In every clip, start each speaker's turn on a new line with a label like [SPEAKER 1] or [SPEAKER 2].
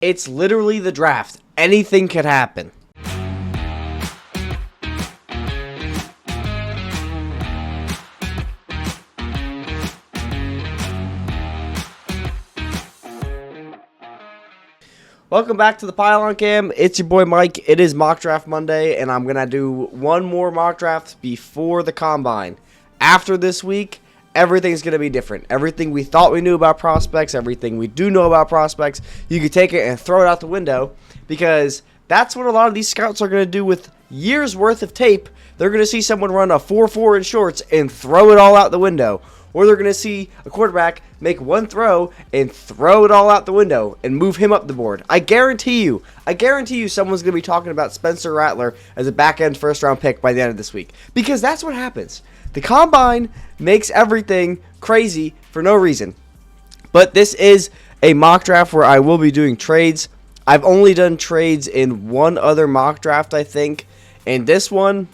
[SPEAKER 1] It's literally the draft. Anything could happen. Welcome back to the Pylon Cam. It's your boy Mike. It is Mock Draft Monday, and I'm going to do one more mock draft before the Combine. After this week, everything's going to be different. Everything we thought we knew about prospects, everything we do know about prospects, you can take it and throw it out the window, because that's what a lot of these scouts are going to do with years worth of tape. They're going to see someone run a 4.4 in shorts and throw it all out the window. Or they're going to see a quarterback make one throw and throw it all out the window and move him up the board. I guarantee you someone's going to be talking about Spencer Rattler as a back-end first-round pick by the end of this week. Because that's what happens. The Combine makes everything crazy for no reason. But this is a mock draft where I will be doing trades. I've only done trades in one other mock draft, I think. And this one,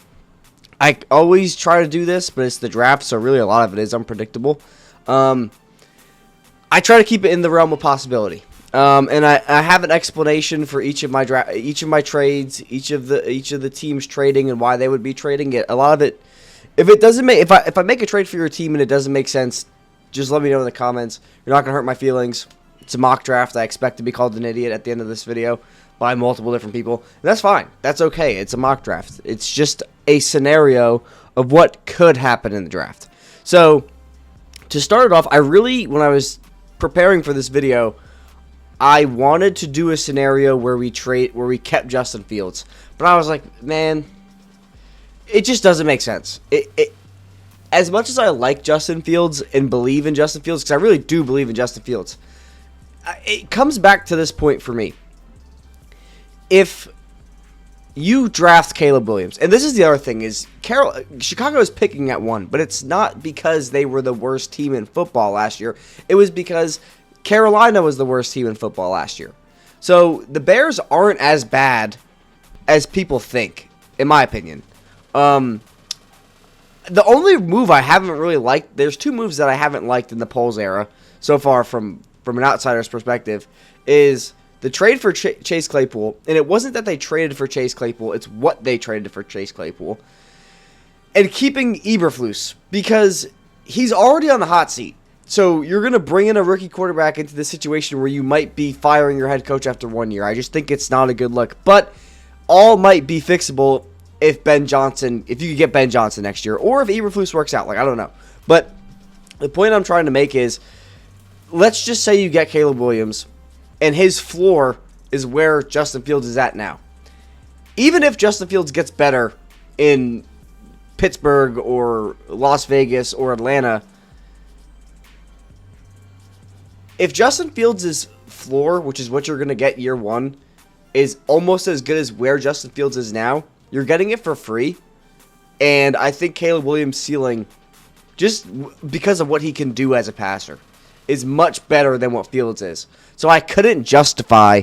[SPEAKER 1] I always try to do this, but it's the draft, so really a lot of it is unpredictable. I try to keep it in the realm of possibility, and I have an explanation for each of my trades, each of the teams trading and why they would be trading it. A lot of it, if I make a trade for your team and it doesn't make sense, just let me know in the comments. You're not gonna hurt my feelings. It's a mock draft. I expect to be called an idiot at the end of this video by multiple different people. And that's fine. That's okay. It's a mock draft. It's just a scenario of what could happen in the draft. So, to start it off, when I was preparing for this video, I wanted to do a scenario where we kept Justin Fields. But I was like, man, it just doesn't make sense. As much as I like Justin Fields and believe in Justin Fields, because I really do believe in Justin Fields, it comes back to this point for me. If you draft Caleb Williams, and this is the other thing, is Chicago is picking at 1, but it's not because they were the worst team in football last year. It was because Carolina was the worst team in football last year. So the Bears aren't as bad as people think, in my opinion. The only move I haven't really liked, there's two moves that I haven't liked in the polls era so far from an outsider's perspective, is the trade for Chase Claypool, and it wasn't that they traded for Chase Claypool, it's what they traded for Chase Claypool, and keeping Eberflus, because he's already on the hot seat. So you're going to bring in a rookie quarterback into this situation where you might be firing your head coach after 1 year. I just think it's not a good look. But all might be fixable if you could get Ben Johnson next year, or if Eberflus works out. I don't know. But the point I'm trying to make is, let's just say you get Caleb Williams, and his floor is where Justin Fields is at now. Even if Justin Fields gets better in Pittsburgh or Las Vegas or Atlanta, if Justin Fields' floor, which is what you're going to get year one, is almost as good as where Justin Fields is now, you're getting it for free. And I think Caleb Williams' ceiling, just because of what he can do as a passer, is much better than what Fields is. So I couldn't justify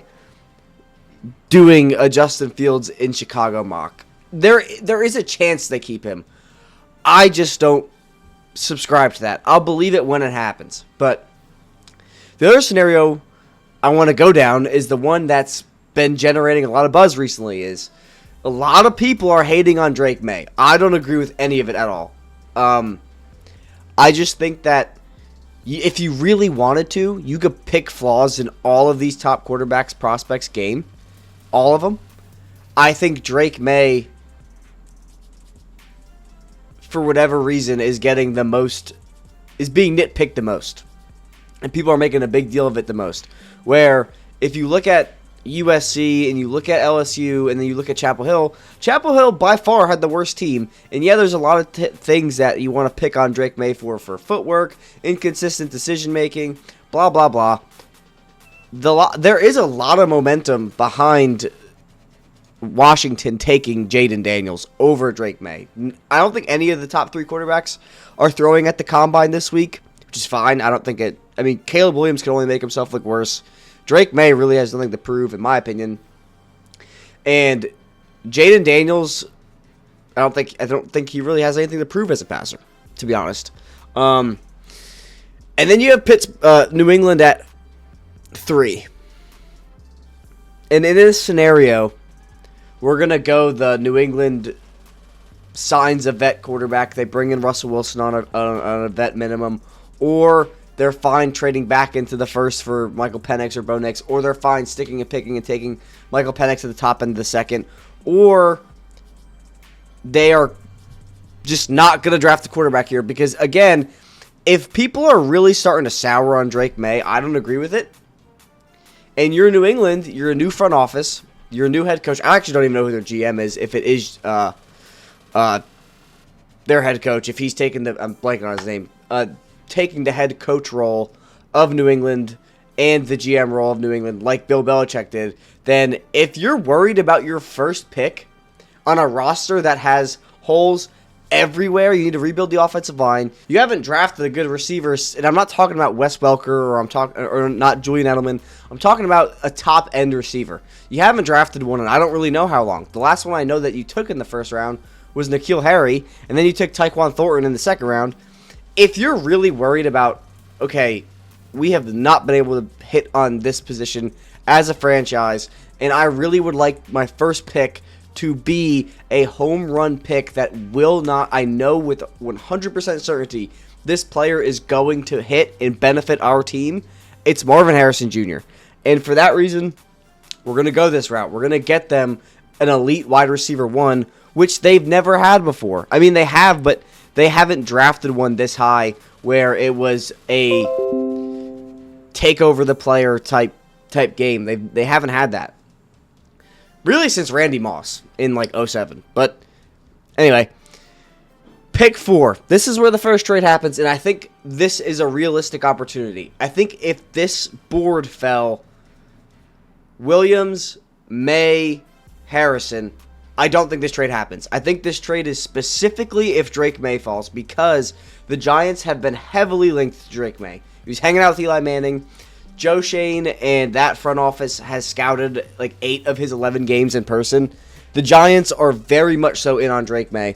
[SPEAKER 1] doing a Justin Fields in Chicago mock. There is a chance they keep him. I just don't subscribe to that. I'll believe it when it happens. But the other scenario I want to go down is the one that's been generating a lot of buzz recently. Is a lot of people are hating on Drake May. I don't agree with any of it at all. I just think that if you really wanted to, you could pick flaws in all of these top quarterbacks prospects game. All of them. I think Drake May, for whatever reason, is being nitpicked the most. And people are making a big deal of it the most. Where if you look at USC and you look at LSU and then you look at Chapel Hill by far had the worst team. And yeah, there's a lot of things that you want to pick on Drake May for footwork, inconsistent decision making, blah blah blah. There is a lot of momentum behind Washington taking Jaden Daniels over Drake May. I don't think any of the top 3 quarterbacks are throwing at the Combine this week, which is fine. Caleb Williams can only make himself look worse. Drake May really has nothing to prove, in my opinion. And Jaden Daniels, I don't think he really has anything to prove as a passer, to be honest. And then you have New England at 3. And in this scenario, we're going to go the New England signs a vet quarterback. They bring in Russell Wilson on a vet minimum. Or they're fine trading back into the first for Michael Penix or Bo Nix. Or they're fine sticking and picking and taking Michael Penix at the top end of the second. Or they are just not going to draft a quarterback here. Because, again, if people are really starting to sour on Drake May, I don't agree with it. And you're New England, you're a new front office, you're a new head coach. I actually don't even know who their GM is, if it is their head coach, if he's taking I'm blanking on his name, taking the head coach role of New England and the GM role of New England, like Bill Belichick did, then if you're worried about your first pick on a roster that has holes everywhere, you need to rebuild the offensive line. You haven't drafted a good receiver, and I'm not talking about Wes Welker or not Julian Edelman. I'm talking about a top end receiver. You haven't drafted one, and I don't really know how long. The last one I know that you took in the first round was N'Keal Harry, and then you took Tyquan Thornton in the second round. If you're really worried about, okay, we have not been able to hit on this position as a franchise, and I really would like my first pick to be a home run pick that will not, I know with 100% certainty, this player is going to hit and benefit our team, it's Marvin Harrison Jr. And for that reason, we're going to go this route. We're going to get them an elite wide receiver one, which they've never had before. I mean, they have, but they haven't drafted one this high where it was a take over the player type game. They haven't had that. Really since Randy Moss in like 07. But anyway, pick 4. This is where the first trade happens, and I think this is a realistic opportunity. I think if this board fell Williams, May, Harrison, I don't think this trade happens. I think this trade is specifically if Drake May falls, because the Giants have been heavily linked to Drake May. He was hanging out with Eli Manning. Joe Shane and that front office has scouted like 8 of his 11 games in person. The Giants are very much so in on Drake May.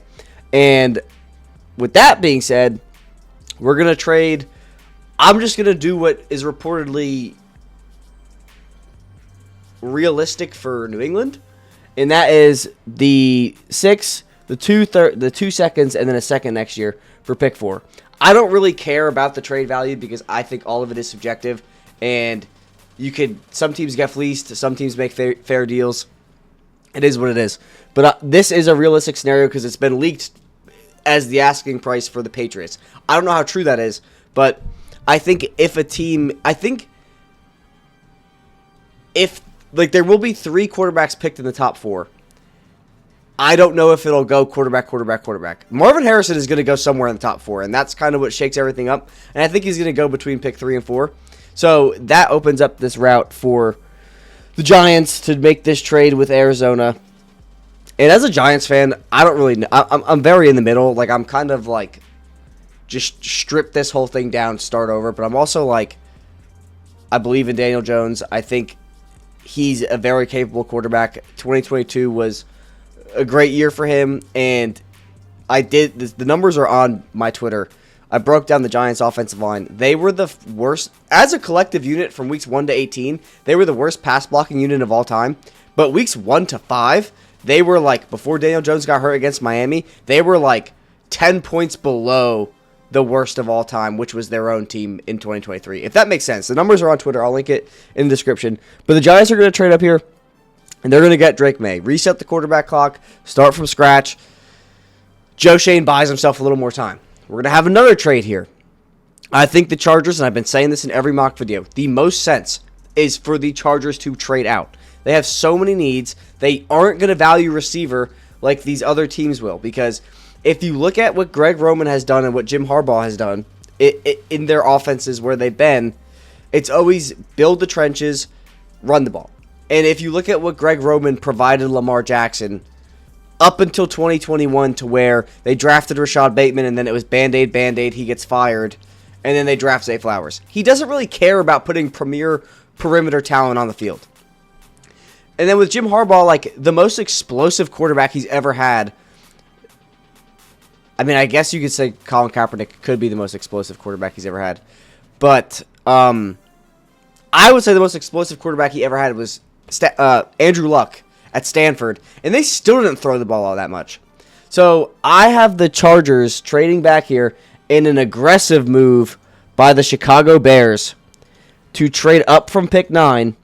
[SPEAKER 1] And with that being said, we're going to trade. I'm just going to do what is reportedly realistic for New England. And that is the 6, the 2 seconds, and then a second next year for pick 4. I don't really care about the trade value because I think all of it is subjective. And some teams get fleeced, some teams make fair deals. It is what it is. But this is a realistic scenario because it's been leaked as the asking price for the Patriots. I don't know how true that is, but I think if there will be 3 quarterbacks picked in the top 4. I don't know if it'll go quarterback. Marvin Harrison is going to go somewhere in the top 4, and that's kind of what shakes everything up. And I think he's going to go between pick 3 and 4. So that opens up this route for the Giants to make this trade with Arizona. And as a Giants fan, I don't really know. I'm very in the middle. Like, I'm kind of like, just strip this whole thing down, start over. But I'm also like, I believe in Daniel Jones. I think he's a very capable quarterback. 2022 was a great year for him. And the numbers are on my Twitter. I broke down the Giants' offensive line. They were the worst, as a collective unit from weeks 1 to 18, they were the worst pass blocking unit of all time. But weeks 1 to 5, they were like, before Daniel Jones got hurt against Miami, they were like 10 points below the worst of all time, which was their own team in 2023. If that makes sense. The numbers are on Twitter. I'll link it in the description. But the Giants are going to trade up here, and they're going to get Drake May. Reset the quarterback clock, start from scratch. Joe Shane buys himself a little more time. We're going to have another trade here. I think the Chargers, and I've been saying this in every mock video, the most sense is for the Chargers to trade out. They have so many needs. They aren't going to value receiver like these other teams will, because if you look at what Greg Roman has done and what Jim Harbaugh has done in their offenses where they've been, it's always build the trenches, run the ball. And if you look at what Greg Roman provided Lamar Jackson up until 2021, to where they drafted Rashad Bateman and then it was Band-Aid, he gets fired, and then they draft Zay Flowers. He doesn't really care about putting premier perimeter talent on the field. And then with Jim Harbaugh, like the most explosive quarterback he's ever had, I mean, I guess you could say Colin Kaepernick could be the most explosive quarterback he's ever had. But I would say the most explosive quarterback he ever had was Andrew Luck at Stanford, and they still didn't throw the ball all that much. So I have the Chargers trading back here in an aggressive move by the Chicago Bears to trade up from pick 9.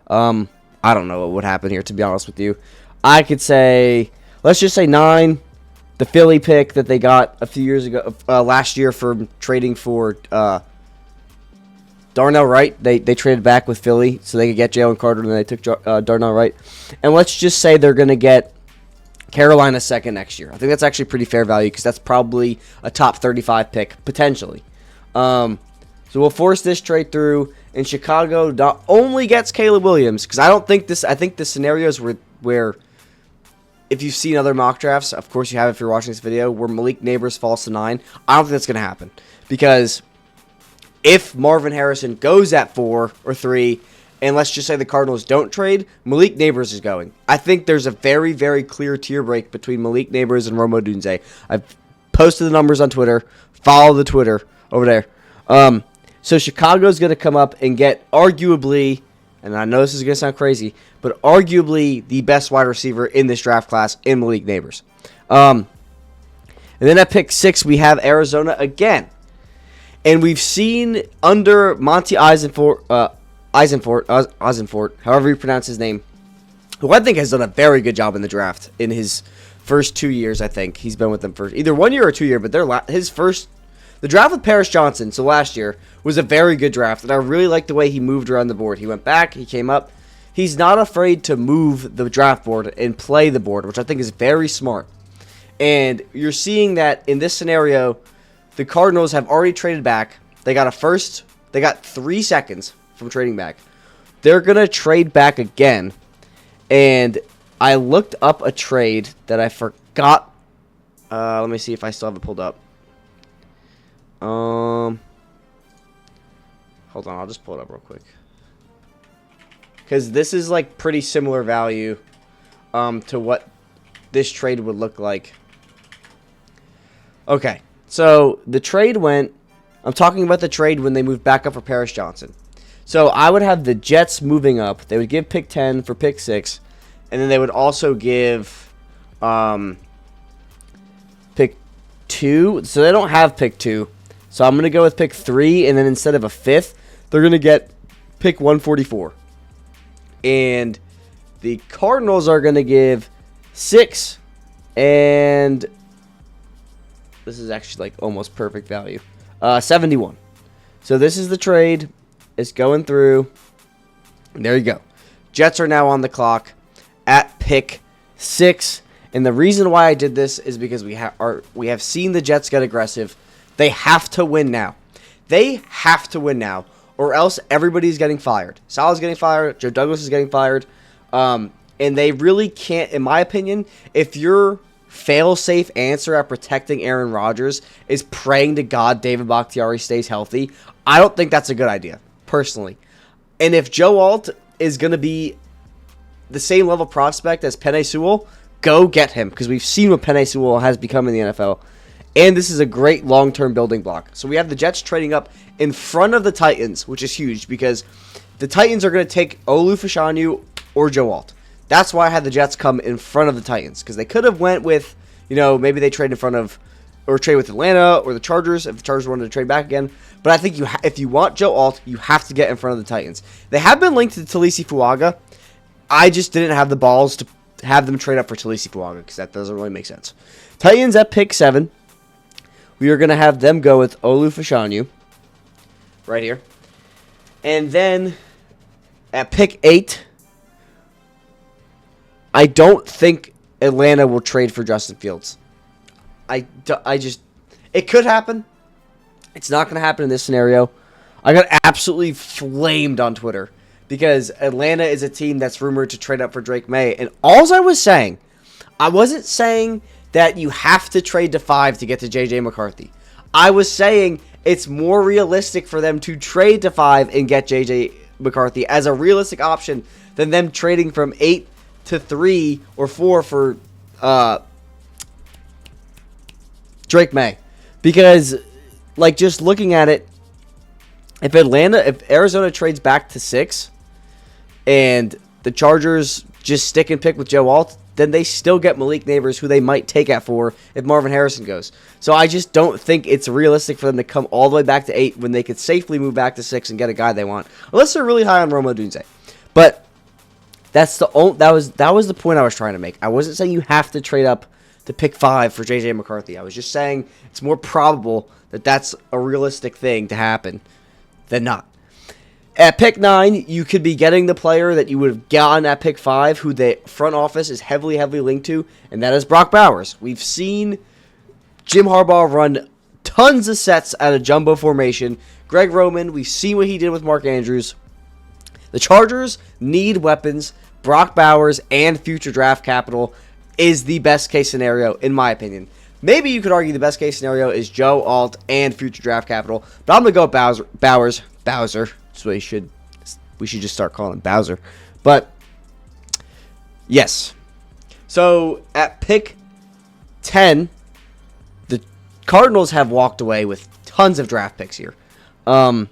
[SPEAKER 1] I don't know what would happen here, to be honest with you. I could say, let's just say 9, the Philly pick that they got a few years ago, last year for trading for Darnell Wright. They traded back with Philly so they could get Jalen Carter, and they took Darnell Wright. And let's just say they're going to get Carolina second next year. I think that's actually pretty fair value because that's probably a top 35 pick, potentially. So we'll force this trade through, and Chicago not only gets Caleb Williams, because I think the scenarios where if you've seen other mock drafts, of course you have if you're watching this video, where Malik Neighbors falls to 9, I don't think that's going to happen. Because if Marvin Harrison goes at 4 or 3, and let's just say the Cardinals don't trade, Malik Neighbors is going. I think there's a very, very clear tier break between Malik Neighbors and Rome Odunze. I've posted the numbers on Twitter. Follow the Twitter over there. So Chicago's going to come up and get arguably, and I know this is going to sound crazy, but arguably the best wide receiver in this draft class in Malik Neighbors. And then at pick 6, we have Arizona again. And we've seen under Monty Eisenfort, however you pronounce his name, who I think has done a very good job in the draft in his first 2 years, I think. He's been with them for either 1 year or 2 years, but the draft with Paris Johnson, so last year, was a very good draft, and I really liked the way he moved around the board. He went back, he came up. He's not afraid to move the draft board and play the board, which I think is very smart. And you're seeing that in this scenario, the Cardinals have already traded back. They got 3 seconds from trading back. They're going to trade back again. And I looked up a trade that I forgot. Let me see if I still have it pulled up. Hold on, I'll just pull it up real quick. Because this is like pretty similar value to what this trade would look like. Okay, so the trade I'm talking about the trade when they moved back up for Paris Johnson. So I would have the Jets moving up. They would give pick 10 for pick 6. And then they would also give pick 2. So they don't have pick 2. So I'm going to go with pick 3. And then instead of a 5th, they're going to get pick 144. And the Cardinals are going to give 6. And this is actually like almost perfect value. 71. So this is the trade. It's going through. There you go. Jets are now on the clock at pick 6. And the reason why I did this is because we have seen the Jets get aggressive. They have to win now. They have to win now, or else everybody's getting fired. Salah's getting fired. Joe Douglas is getting fired. And they really can't, in my opinion, if your fail-safe answer at protecting Aaron Rodgers is praying to God David Bakhtiari stays healthy, I don't think that's a good idea, personally. And if Joe Alt is going to be the same level prospect as Penei Sewell, go get him, because we've seen what Penei Sewell has become in the NFL. And this is a great long-term building block. So we have the Jets trading up in front of the Titans, which is huge, because the Titans are going to take Olu Fashanu or Joe Alt. That's why I had the Jets come in front of the Titans, because they could have went with, maybe they trade in front of, or trade with Atlanta or the Chargers if the Chargers wanted to trade back again. But I think if you want Joe Alt, you have to get in front of the Titans. They have been linked to Talisi Fuaga. I just didn't have the balls to have them trade up for Talisi Fuaga, because that doesn't really make sense. Titans at pick 7. We are going to have them go with Olu Fashanu right here. And then at pick 8, I don't think Atlanta will trade for Justin Fields. It could happen. It's not going to happen in this scenario. I got absolutely flamed on Twitter because Atlanta is a team that's rumored to trade up for Drake May. And all I wasn't saying that you have to trade to 5 to get to J.J. McCarthy. I was saying it's more realistic for them to trade to 5 and get J.J. McCarthy as a realistic option than them trading from 8 to 3 or 4 for Drake May. Because, just looking at it, if Arizona trades back to 6 and the Chargers just stick and pick with Joe Alt, then they still get Malik Neighbors, who they might take at 4 if Marvin Harrison goes. So I just don't think it's realistic for them to come all the way back to 8 when they could safely move back to 6 and get a guy they want, unless they're really high on Rome Odunze. But that was the point I was trying to make. I wasn't saying you have to trade up to pick 5 for J.J. McCarthy. I was just saying it's more probable that that's a realistic thing to happen than not. At pick 9, you could be getting the player that you would have gotten at pick 5, who the front office is heavily linked to, and that is Brock Bowers. We've seen Jim Harbaugh run tons of sets out of jumbo formation. Greg Roman, we've seen what he did with Mark Andrews. The Chargers need weapons. Brock Bowers and future draft capital is the best case scenario, in my opinion. Maybe you could argue the best case scenario is Joe Alt and future draft capital, but I'm going to go with Bowser. So we should just start calling him Bowser. But yes. So at pick 10, the Cardinals have walked away with tons of draft picks here. And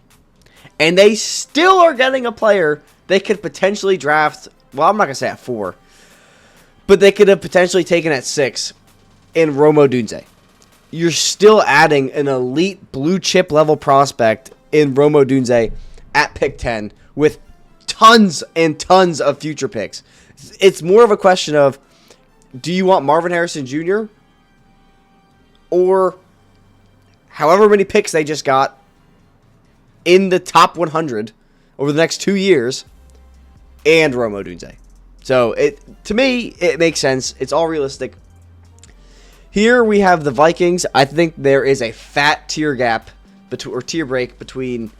[SPEAKER 1] they still are getting a player they could potentially draft. Well, I'm not going to say at 4. But they could have potentially taken at 6 in Rome Odunze. You're still adding an elite blue chip level prospect in Rome Odunze at pick 10 with tons and tons of future picks. It's more of a question of, do you want Marvin Harrison Jr. or however many picks they just got in the top 100 over the next 2 years and Rome Odunze? So to me, it makes sense. It's all realistic. Here we have the Vikings. I think there is a fat tier gap tier break between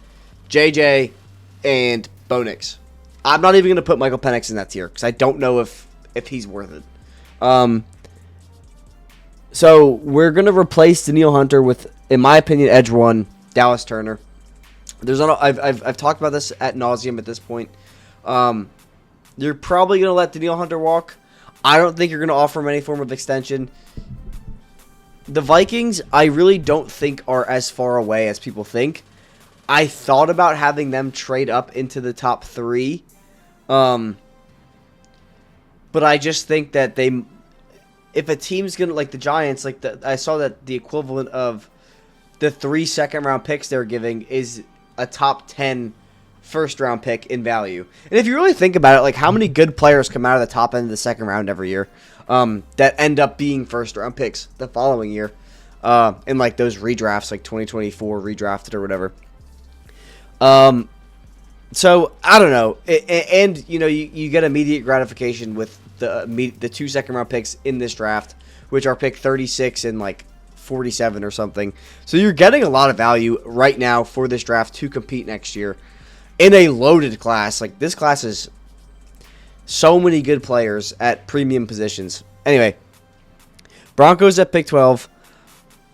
[SPEAKER 1] JJ and Bo Nix. I'm not even going to put Michael Penix in that tier because I don't know if he's worth it. So we're going to replace Danielle Hunter with, in my opinion, Edge 1, Dallas Turner. I've talked about this ad nauseum at this point. You're probably going to let Danielle Hunter walk. I don't think you're going to offer him any form of extension. The Vikings, I really don't think are as far away as people think. I thought about having them trade up into the top 3. But I just think that if a team's going to, like the Giants, I saw that the equivalent of the 3 second-round picks they're giving is a top 10 first-round pick in value. And if you really think about it, like how many good players come out of the top end of the second round every year that end up being first-round picks the following year in like those redrafts, like 2024 redrafted or whatever. So I don't know, and you know you get immediate gratification with the 2 second-round picks in this draft, which are pick 36 and like 47 or something. So you're getting a lot of value right now for this draft to compete next year in a loaded class. Like this class is so many good players at premium positions. Anyway, Broncos at pick 12.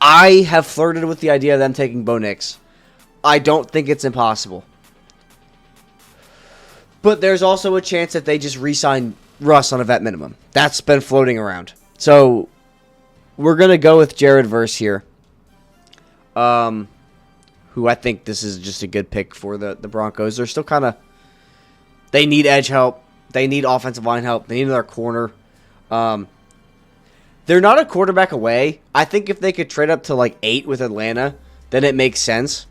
[SPEAKER 1] I have flirted with the idea of them taking Bo Nix. I don't think it's impossible. But there's also a chance that they just re-sign Russ on a vet minimum. That's been floating around. So we're going to go with Jared Verse here. Who I think this is just a good pick for the Broncos. They're still kind of... They need edge help. They need offensive line help. They need another corner. They're not a quarterback away. I think if they could trade up to like 8 with Atlanta, then it makes sense.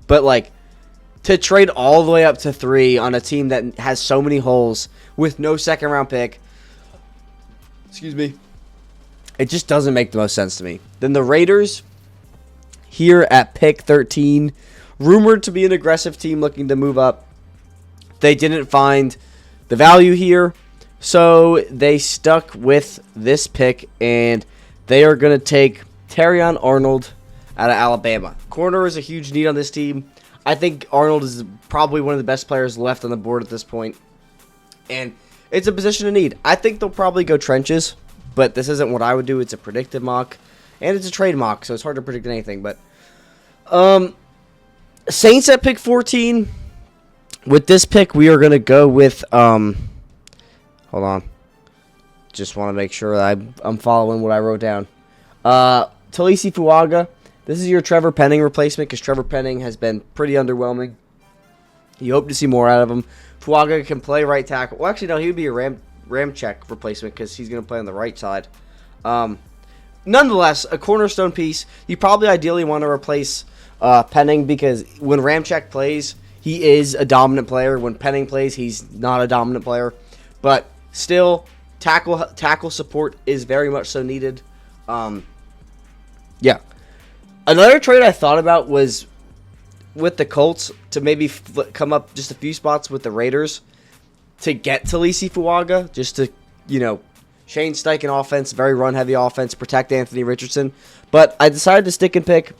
[SPEAKER 1] But like to trade all the way up to 3 on a team that has so many holes with no second round pick, excuse me, it just doesn't make the most sense to me. Then the Raiders here at pick 13, rumored to be an aggressive team looking to move up. They didn't find the value here, so they stuck with this pick, and they are going to take Terrion Arnold out of Alabama. Corner is a huge need on this team. I think Arnold is probably one of the best players left on the board at this point, and it's a position of need. I think they'll probably go trenches, but this isn't what I would do. It's a predictive mock, and it's a trade mock, so it's hard to predict anything. But Saints at pick 14. With this pick, we are going to go with, hold on. Just want to make sure that I'm following what I wrote down. Talisi Fuaga. This is your Trevor Penning replacement because Trevor Penning has been pretty underwhelming. You hope to see more out of him. Fuaga can play right tackle. Well, actually, no, he would be a Ramczyk replacement because he's going to play on the right side. Nonetheless, a cornerstone piece. You probably ideally want to replace Penning because when Ramczyk plays, he is a dominant player. When Penning plays, he's not a dominant player. But still, tackle support is very much so needed. Yeah. Another trade I thought about was with the Colts to maybe come up just a few spots with the Raiders to get Talisi Fuaga, just to, Shane Steichen offense, very run-heavy offense, protect Anthony Richardson. But I decided to stick and pick,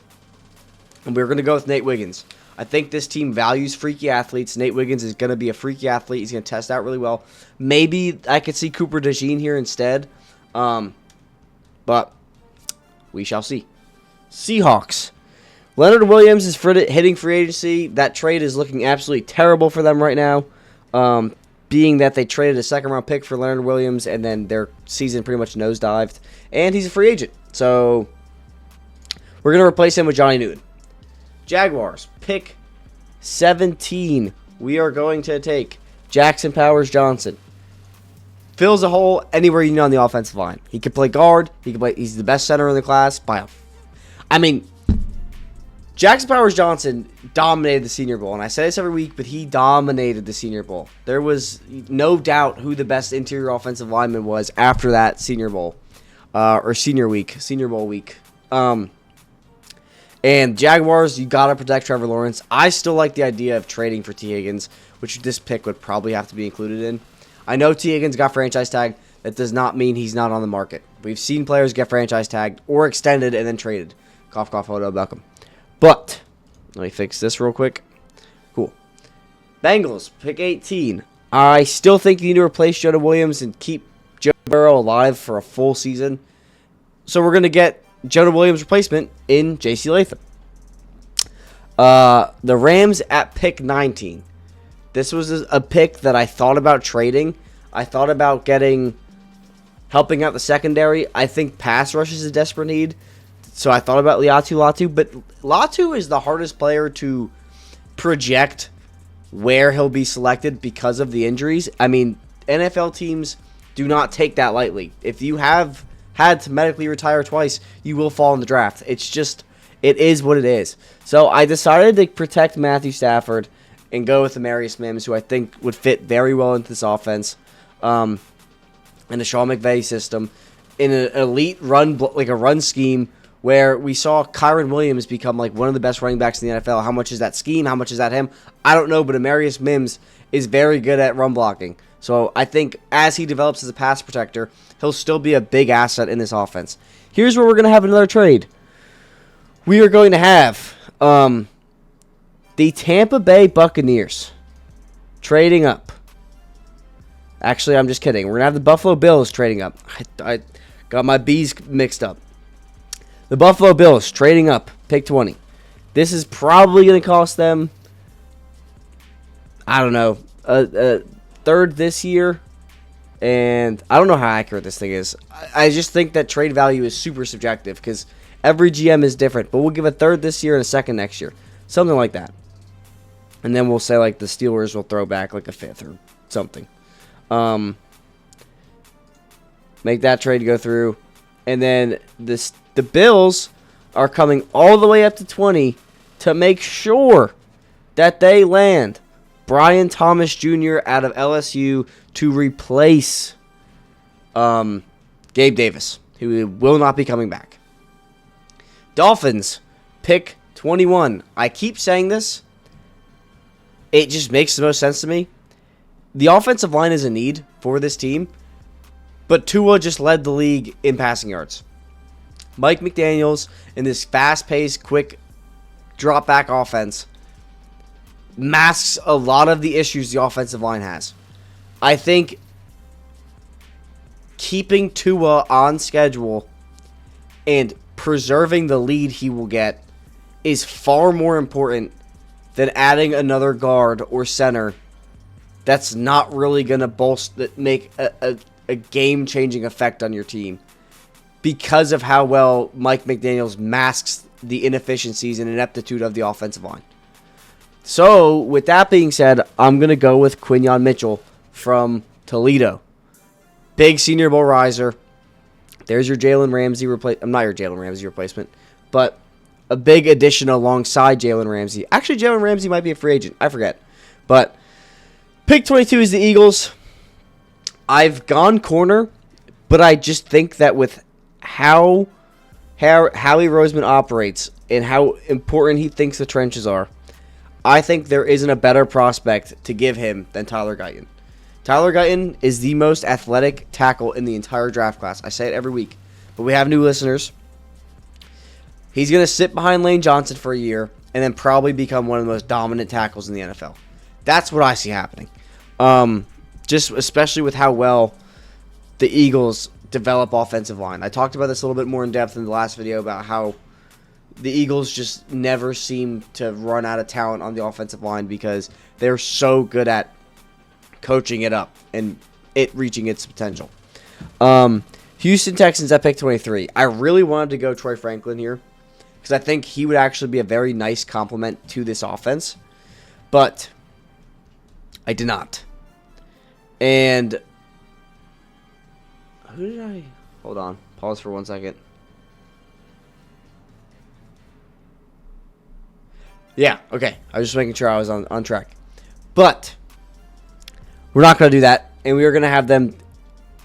[SPEAKER 1] and we were going to go with Nate Wiggins. I think this team values freaky athletes. Nate Wiggins is going to be a freaky athlete. He's going to test out really well. Maybe I could see Cooper DeJean here instead, but we shall see. Seahawks. Leonard Williams is hitting free agency. That trade is looking absolutely terrible for them right now, being that they traded a second-round pick for Leonard Williams, and then their season pretty much nosedived. And he's a free agent, so we're going to replace him with Johnny Newton. Jaguars, pick 17. We are going to take Jackson Powers-Johnson. Fills a hole anywhere you need on the offensive line. He can play guard. He's the best center in the class. Jackson Powers-Johnson dominated the Senior Bowl, and I say this every week, but he dominated the Senior Bowl. There was no doubt who the best interior offensive lineman was after that Senior Bowl, or Senior Bowl week. And Jaguars, you got to protect Trevor Lawrence. I still like the idea of trading for T. Higgins, which this pick would probably have to be included in. I know T. Higgins got franchise tagged. That does not mean he's not on the market. We've seen players get franchise tagged or extended and then traded. Cough, cough, Odell Beckham. But, let me fix this real quick. Cool. Bengals, pick 18. I still think you need to replace Jonah Williams and keep Joe Burrow alive for a full season. So we're going to get Jonah Williams' replacement in J.C. Latham. The Rams at pick 19. This was a pick that I thought about trading. I thought about helping out the secondary. I think pass rush is a desperate need. So I thought about Latu, but Latu is the hardest player to project where he'll be selected because of the injuries. I mean, NFL teams do not take that lightly. If you have had to medically retire twice, you will fall in the draft. It is what it is. So I decided to protect Matthew Stafford and go with Amarius Mims, who I think would fit very well into this offense, in the Sean McVay system, in an elite run scheme where we saw Kyron Williams become one of the best running backs in the NFL. How much is that scheme? How much is that him? I don't know, but Amarius Mims is very good at run blocking. So I think as he develops as a pass protector, he'll still be a big asset in this offense. Here's where we're going to have another trade. We are going to have the Tampa Bay Buccaneers trading up. Actually, I'm just kidding. We're going to have the Buffalo Bills trading up. I got my B's mixed up. The Buffalo Bills trading up, pick 20. This is probably going to cost them, I don't know, a third this year. And I don't know how accurate this thing is. I just think that trade value is super subjective because every GM is different. But we'll give a third this year and a second next year. Something like that. And then we'll say the Steelers will throw back a fifth or something. Make that trade go through. And then the Bills are coming all the way up to 20 to make sure that they land Brian Thomas Jr. out of LSU to replace Gabe Davis, who will not be coming back. Dolphins, pick 21. I keep saying this. It just makes the most sense to me. The offensive line is a need for this team, but Tua just led the league in passing yards. Mike McDaniels in this fast-paced, quick drop-back offense masks a lot of the issues the offensive line has. I think keeping Tua on schedule and preserving the lead he will get is far more important than adding another guard or center that's not really going to make a game-changing effect on your team because of how well Mike McDaniels masks the inefficiencies and ineptitude of the offensive line. So, with that being said, I'm going to go with Quinyon Mitchell from Toledo. Big Senior Bowl riser. There's your Jalen Ramsey replacement. I'm not your Jalen Ramsey replacement, but a big addition alongside Jalen Ramsey. Actually, Jalen Ramsey might be a free agent. I forget. But pick 22 is the Eagles. I've gone corner, but I just think that with how Howie Roseman operates and how important he thinks the trenches are, I think there isn't a better prospect to give him than Tyler Guyton. Tyler Guyton is the most athletic tackle in the entire draft class. I say it every week, but we have new listeners. He's going to sit behind Lane Johnson for a year and then probably become one of the most dominant tackles in the NFL. That's what I see happening. Just especially with how well the Eagles develop offensive line. I talked about this a little bit more in depth in the last video about how the Eagles just never seem to run out of talent on the offensive line because they're so good at coaching it up and it reaching its potential. Houston Texans at pick 23. I really wanted to go Troy Franklin here because I think he would actually be a very nice complement to this offense, but I did not. And who did I... Hold on. Pause for 1 second. Yeah, okay. I was just making sure I was on track. But we're not going to do that, and we are going to have them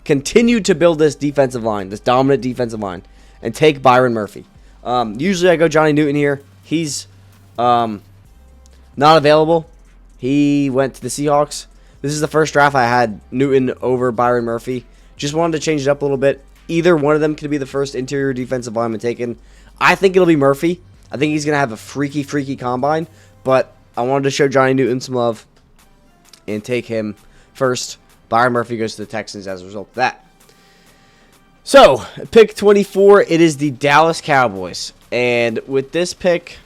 [SPEAKER 1] continue to build this defensive line, this dominant defensive line, and take Byron Murphy. Usually I go Johnny Newton here. He's not available. He went to the Seahawks. This is the first draft I had Newton over Byron Murphy. Just wanted to change it up a little bit. Either one of them could be the first interior defensive lineman taken. I think it'll be Murphy. I think he's going to have a freaky combine, but I wanted to show Johnny Newton some love and take him first. Byron Murphy goes to the Texans as a result of that. So, pick 24, it is the Dallas Cowboys. And with this pick,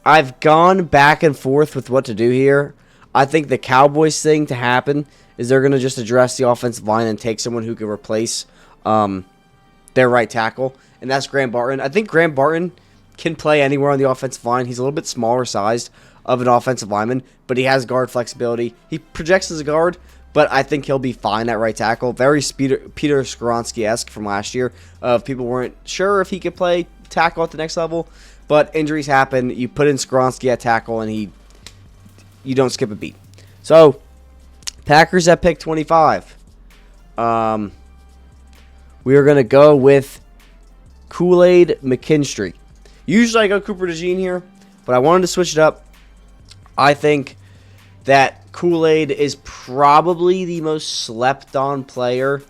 [SPEAKER 1] I've gone back and forth with what to do here. I think the Cowboys thing to happen is they're going to just address the offensive line and take someone who can replace their right tackle, and that's Graham Barton. I think Graham Barton can play anywhere on the offensive line. He's a little bit smaller sized of an offensive lineman, but he has guard flexibility. He projects as a guard, but I think he'll be fine at right tackle. Very Peter Skoronski-esque from last year of people weren't sure if he could play tackle at the next level, but injuries happen. You put in Skoronski at tackle, and you don't skip a beat. So, Packers at pick 25. We are going to go with Kool-Aid McKinstry. Usually I go Cooper DeJean here, but I wanted to switch it up. I think that Kool-Aid is probably the most slept-on player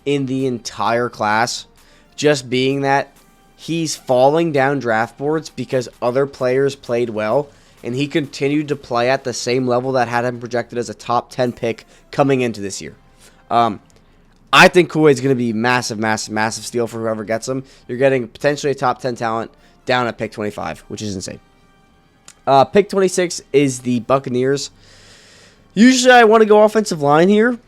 [SPEAKER 1] in the entire class, just being that he's falling down draft boards because other players played well, and he continued to play at the same level that had him projected as a top 10 pick coming into this year. I think Kool-Aid's going to be massive steal for whoever gets him. You're getting potentially a top 10 talent down at pick 25, which is insane. Pick 26 is the Buccaneers. Usually I want to go offensive line here,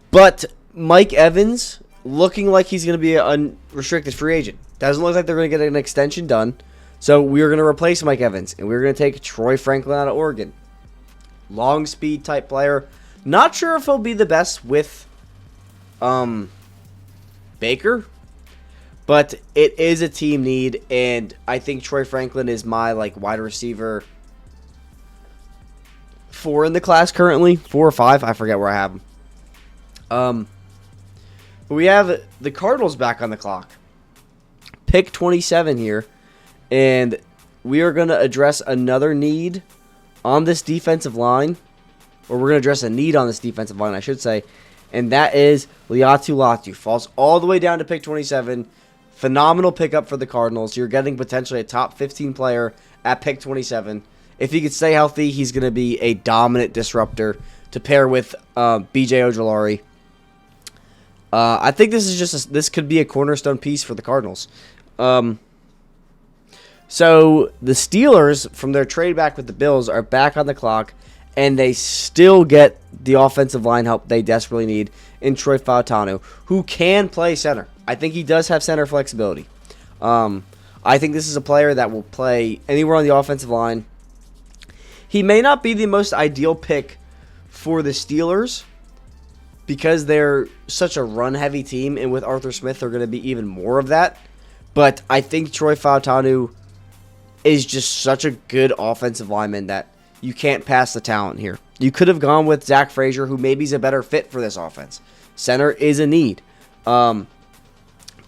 [SPEAKER 1] but Mike Evans looking like he's going to be an unrestricted free agent. Doesn't look like they're going to get an extension done. So we're going to replace Mike Evans, and we're going to take Troy Franklin out of Oregon. Long speed type player. Not sure if he'll be the best with Baker, but it is a team need, and I think Troy Franklin is my wide receiver 4 in the class currently, 4 or 5, I forget where I have him. But we have the Cardinals back on the clock. Pick 27 here, and we are going to address another need on this defensive line, or we're going to address a need on this defensive line, I should say, and that is Liatu Latu. Falls all the way down to pick 27. Phenomenal pickup for the Cardinals. You're getting potentially a top 15 player at pick 27. If he could stay healthy, he's going to be a dominant disruptor to pair with B.J. Ojulari. I think this is this could be a cornerstone piece for the Cardinals. So the Steelers, from their trade back with the Bills, are back on the clock, and they still get the offensive line help they desperately need in Troy Fautanu, who can play center. I think he does have center flexibility. I think this is a player that will play anywhere on the offensive line. He may not be the most ideal pick for the Steelers because they're such a run-heavy team, and with Arthur Smith, they're going to be even more of that. But I think Troy Fautanu is just such a good offensive lineman that you can't pass the talent here. You could have gone with Zach Frazier, who maybe is a better fit for this offense. Center is a need. But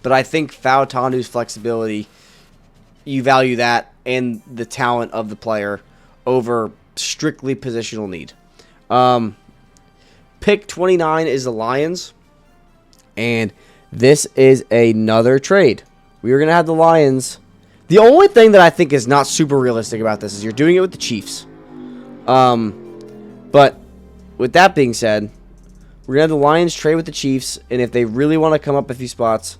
[SPEAKER 1] I think Fautanu's flexibility, you value that and the talent of the player over strictly positional need. Pick 29 is the Lions, and this is another trade. We are going to have the Lions. The only thing that I think is not super realistic about this is you're doing it with the Chiefs. But with that being said, we're going to have the Lions trade with the Chiefs, and if they really want to come up a few spots,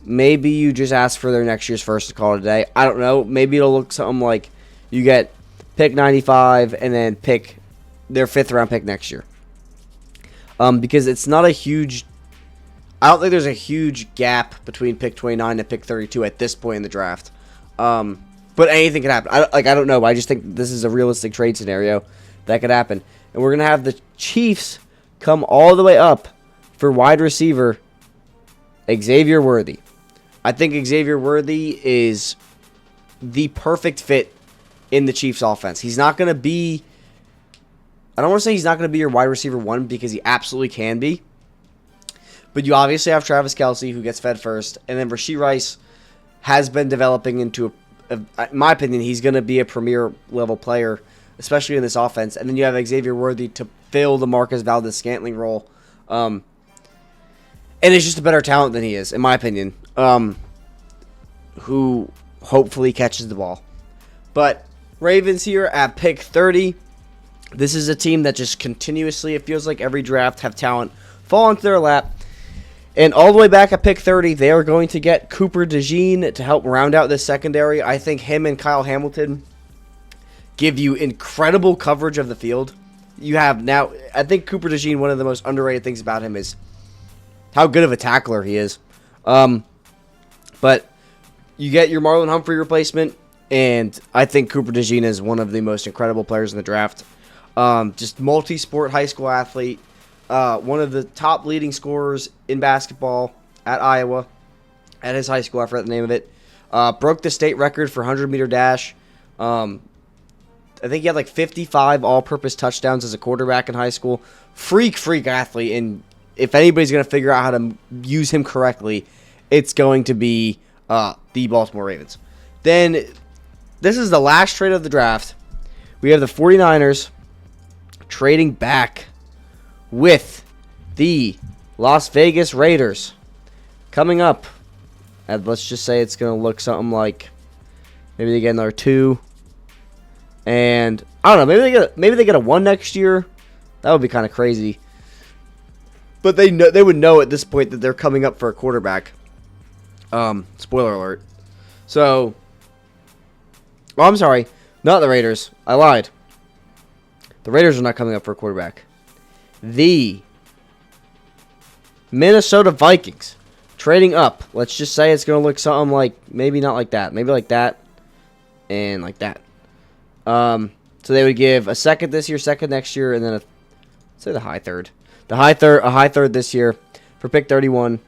[SPEAKER 1] maybe you just ask for their next year's first to call it a day. I don't know. Maybe it'll look something like you get pick 95 and then pick their 5th round pick next year. Because it's not a huge... I don't think there's a huge gap between pick 29 and pick 32 at this point in the draft. But anything can happen. I don't know. I just think this is a realistic trade scenario that could happen. And we're going to have the Chiefs come all the way up for wide receiver Xavier Worthy. I think Xavier Worthy is the perfect fit in the Chiefs offense. He's not going to be... I don't want to say he's not going to be your wide receiver 1 because he absolutely can be. But you obviously have Travis Kelce, who gets fed first. And then Rashee Rice has been developing into, in my opinion, he's going to be a premier level player, especially in this offense. And then you have Xavier Worthy to fill the Marcus Valdez-Scantling role. And it's just a better talent than he is, in my opinion, who hopefully catches the ball. But Ravens here at pick 30. This is a team that just continuously, it feels like every draft, have talent fall into their lap. And all the way back at pick 30, they are going to get Cooper DeJean to help round out this secondary. I think him and Kyle Hamilton give you incredible coverage of the field. You have now, I think Cooper DeJean, one of the most underrated things about him is how good of a tackler he is. But you get your Marlon Humphrey replacement, and I think Cooper DeJean is one of the most incredible players in the draft. Just multi-sport high school athlete. One of the top leading scorers in basketball at Iowa, at his high school, I forgot the name of it. Broke the state record for 100-meter dash. I think he had like 55 all-purpose touchdowns as a quarterback in high school. Freak athlete, and if anybody's going to figure out how to use him correctly, it's going to be the Baltimore Ravens. Then, this is the last trade of the draft. We have the 49ers trading back with the Las Vegas Raiders. Coming up, and let's just say it's going to look something like maybe they get another 2. And I don't know, maybe they get a 1 next year. That would be kind of crazy. But they would know at this point that they're coming up for a quarterback. Spoiler alert. So, I'm sorry, not the Raiders. I lied. The Raiders are not coming up for a quarterback. The Minnesota Vikings trading up. Let's just say it's going to look something like, maybe not like that. Maybe like that and like that. So they would give a second this year, second next year, and then let's say the high third. A high third this year for pick 31.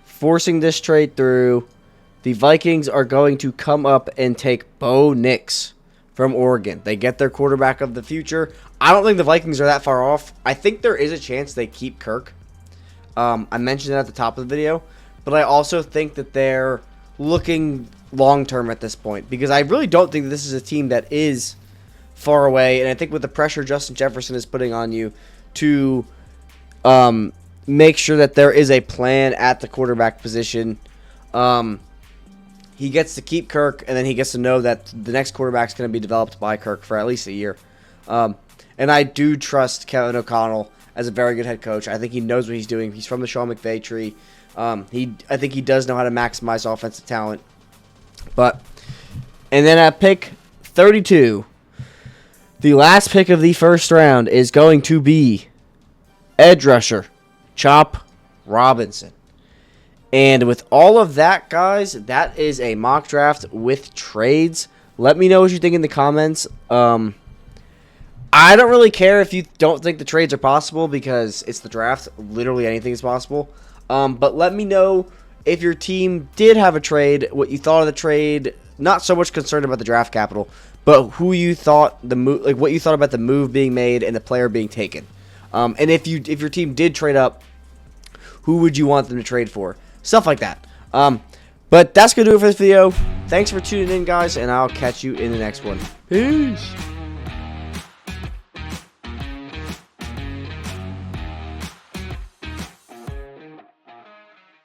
[SPEAKER 1] Forcing this trade through, the Vikings are going to come up and take Bo Nix from Oregon. They get their quarterback of the future. I don't think the Vikings are that far off. I think there is a chance they keep Kirk. I mentioned it at the top of the video, but I also think that they're looking long-term at this point because I really don't think that this is a team that is far away, and I think with the pressure Justin Jefferson is putting on you to make sure that there is a plan at the quarterback position, he gets to keep Kirk, and then he gets to know that the next quarterback is going to be developed by Kirk for at least a year. And I do trust Kevin O'Connell as a very good head coach. I think he knows what he's doing. He's from the Sean McVay tree. I think he does know how to maximize offensive talent. And then at pick 32, the last pick of the first round is going to be edge rusher Chop Robinson. And with all of that, guys, that is a mock draft with trades Let me know what you think in the comments. I don't really care if you don't think the trades are possible because it's the draft. Literally anything is possible. But let me know if your team did have a trade, what you thought of the trade. Not so much concerned about the draft capital, but who you thought the move, like what you thought about the move being made and the player being taken. And if your team did trade up, who would you want them to trade for? Stuff like that. But that's gonna do it for this video. Thanks for tuning in, guys, and I'll catch you in the next one. Peace.